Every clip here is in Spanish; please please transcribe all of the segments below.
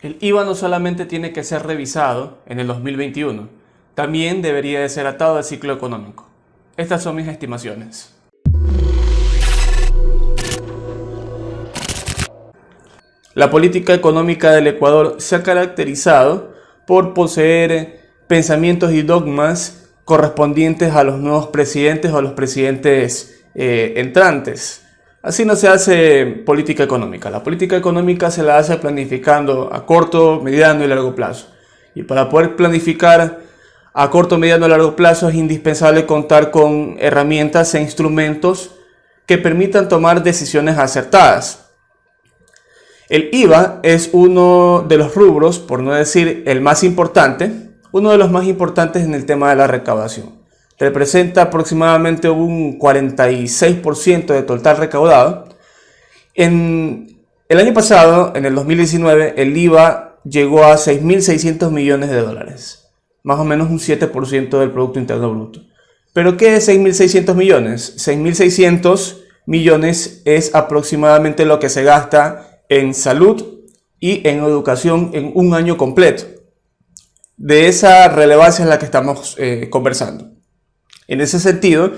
El IVA no solamente tiene que ser revisado en el 2021, también debería de ser atado al ciclo económico. Estas son mis estimaciones. La política económica del Ecuador se ha caracterizado por poseer pensamientos y dogmas correspondientes a los nuevos presidentes o a los presidentes entrantes. Así no se hace política económica. La política económica se la hace planificando a corto, mediano y largo plazo. Y para poder planificar a corto, mediano y largo plazo es indispensable contar con herramientas e instrumentos que permitan tomar decisiones acertadas. El IVA es uno de los rubros, por no decir el más importante, uno de los más importantes en el tema de la recaudación. Representa aproximadamente un 46% de total recaudado. En el año pasado, en el 2019, el IVA llegó a 6.600 millones de dólares, más o menos un 7% del Producto Interno Bruto. ¿Pero qué es 6.600 millones? 6.600 millones es aproximadamente lo que se gasta en salud y en educación en un año completo. De esa relevancia es la que estamos conversando. En ese sentido,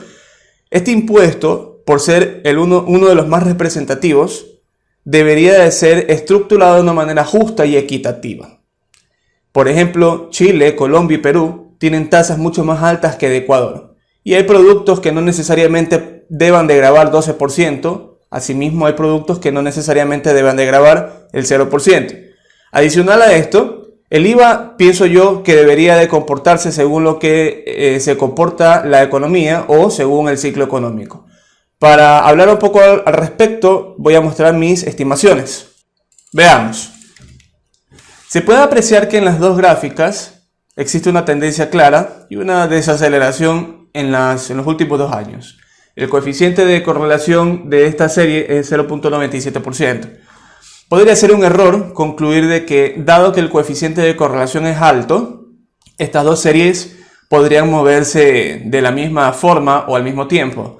este impuesto, por ser uno de los más representativos, debería de ser estructurado de una manera justa y equitativa. Por ejemplo, Chile, Colombia y Perú tienen tasas mucho más altas que de Ecuador. Y hay productos que no necesariamente deban de gravar 12%, asimismo hay productos que no necesariamente deban de gravar el 0%. Adicional a esto, el IVA, pienso yo, que debería de comportarse según lo que se comporta la economía o según el ciclo económico. Para hablar un poco al respecto, voy a mostrar mis estimaciones. Veamos. Se puede apreciar que en las dos gráficas existe una tendencia clara y una desaceleración en los últimos 2 años. El coeficiente de correlación de esta serie es 0.97%. Podría ser un error concluir de que, dado que el coeficiente de correlación es alto, estas dos series podrían moverse de la misma forma o al mismo tiempo.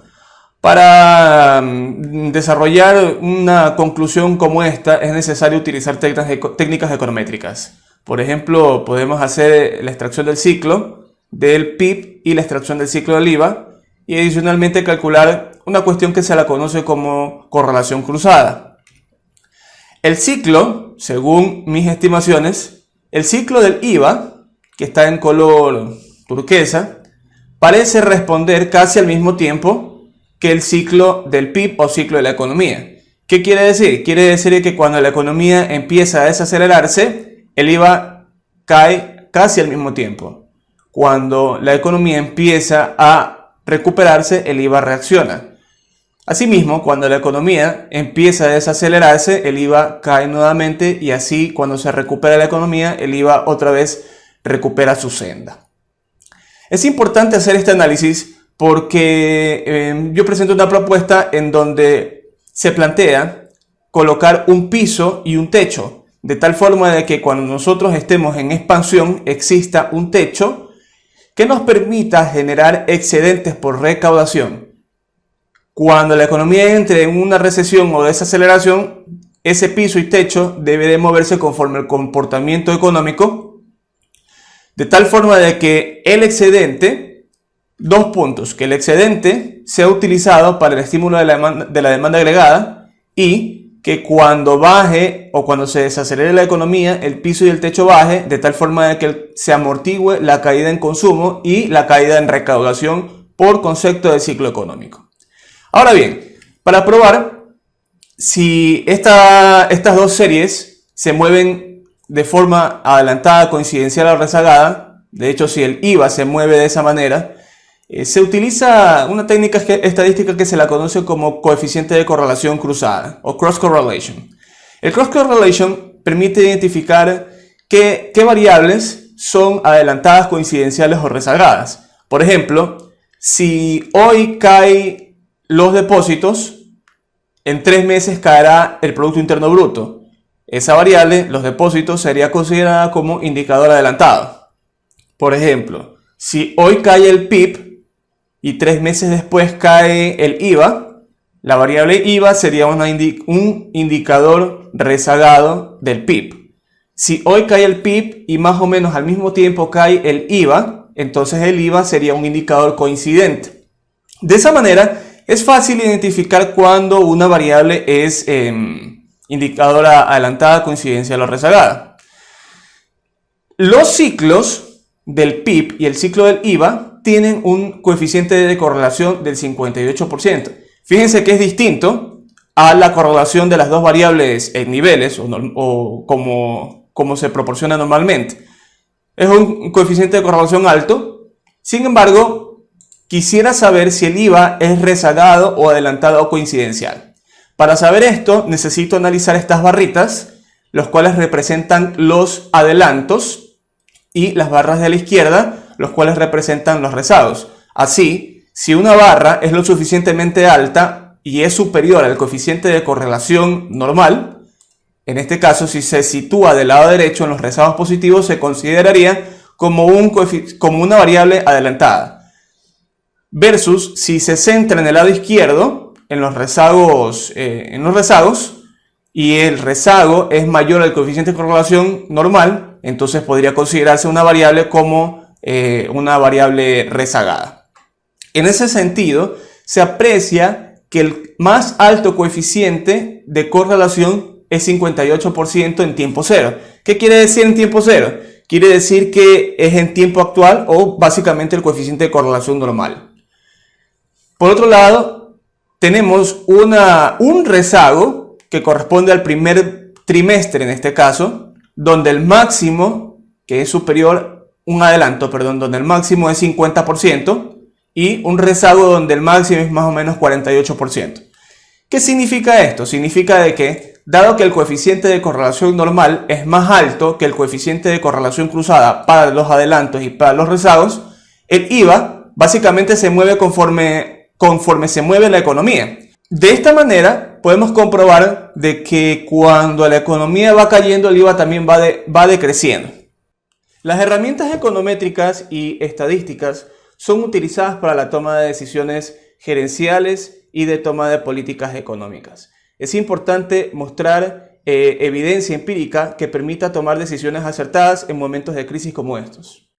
Para desarrollar una conclusión como esta es necesario utilizar técnicas econométricas. Por ejemplo, podemos hacer la extracción del ciclo del PIB y la extracción del ciclo del IVA y adicionalmente calcular una cuestión que se la conoce como correlación cruzada. El ciclo, según mis estimaciones, el ciclo del IVA, que está en color turquesa, parece responder casi al mismo tiempo que el ciclo del PIB o ciclo de la economía. ¿Qué quiere decir? Quiere decir que cuando la economía empieza a desacelerarse, el IVA cae casi al mismo tiempo. Cuando la economía empieza a recuperarse, el IVA reacciona. Asimismo, cuando la economía empieza a desacelerarse, el IVA cae nuevamente y así cuando se recupera la economía, el IVA otra vez recupera su senda. Es importante hacer este análisis porque yo presento una propuesta en donde se plantea colocar un piso y un techo, de tal forma de que cuando nosotros estemos en expansión exista un techo que nos permita generar excedentes por recaudación. Cuando la economía entre en una recesión o desaceleración, ese piso y techo debe de moverse conforme al comportamiento económico, de tal forma de que el excedente, dos puntos, que el excedente sea utilizado para el estímulo de la demanda agregada y que cuando baje o cuando se desacelere la economía, el piso y el techo baje, de tal forma de que se amortigüe la caída en consumo y la caída en recaudación por concepto del ciclo económico. Ahora bien, para probar si estas dos series se mueven de forma adelantada, coincidencial o rezagada, de hecho si el IVA se mueve de esa manera, se utiliza una técnica estadística que se la conoce como coeficiente de correlación cruzada o cross correlation. El cross correlation permite identificar qué variables son adelantadas, coincidenciales o rezagadas. Por ejemplo, si hoy cae los depósitos, en 3 meses caerá el Producto Interno Bruto. Esa variable, los depósitos, sería considerada como indicador adelantado. Por ejemplo, si hoy cae el PIB y 3 meses después cae el IVA, la variable IVA sería un indicador rezagado del PIB. Si hoy cae el PIB y más o menos al mismo tiempo cae el IVA, entonces el IVA sería un indicador coincidente. De esa manera, es fácil identificar cuando una variable es indicadora adelantada, coincidencial o rezagada. Los ciclos del PIB y el ciclo del IVA tienen un coeficiente de correlación del 58%. Fíjense que es distinto a la correlación de las dos variables en niveles o como se proporciona normalmente. Es un coeficiente de correlación alto. Sin embargo, quisiera saber si el IVA es rezagado o adelantado o coincidencial. Para saber esto, necesito analizar estas barritas, los cuales representan los adelantos, y las barras de la izquierda, los cuales representan los rezagos. Así, si una barra es lo suficientemente alta y es superior al coeficiente de correlación normal, en este caso, si se sitúa del lado derecho en los rezagos positivos, se consideraría como una variable adelantada. Versus, si se centra en el lado izquierdo, en los rezagos, y el rezago es mayor al coeficiente de correlación normal, entonces podría considerarse una variable como una variable rezagada. En ese sentido, se aprecia que el más alto coeficiente de correlación es 58% en tiempo cero. ¿Qué quiere decir en tiempo cero? Quiere decir que es en tiempo actual o básicamente el coeficiente de correlación normal. Por otro lado, tenemos un rezago que corresponde al primer trimestre en este caso, donde el máximo, que es superior, donde el máximo es 50% y un rezago donde el máximo es más o menos 48%. ¿Qué significa esto? Significa de que, dado que el coeficiente de correlación normal es más alto que el coeficiente de correlación cruzada para los adelantos y para los rezagos, el IVA básicamente se mueve conforme se mueve la economía. De esta manera podemos comprobar de que cuando la economía va cayendo, el IVA también va decreciendo. Las herramientas econométricas y estadísticas son utilizadas para la toma de decisiones gerenciales y de toma de políticas económicas. Es importante mostrar evidencia empírica que permita tomar decisiones acertadas en momentos de crisis como estos.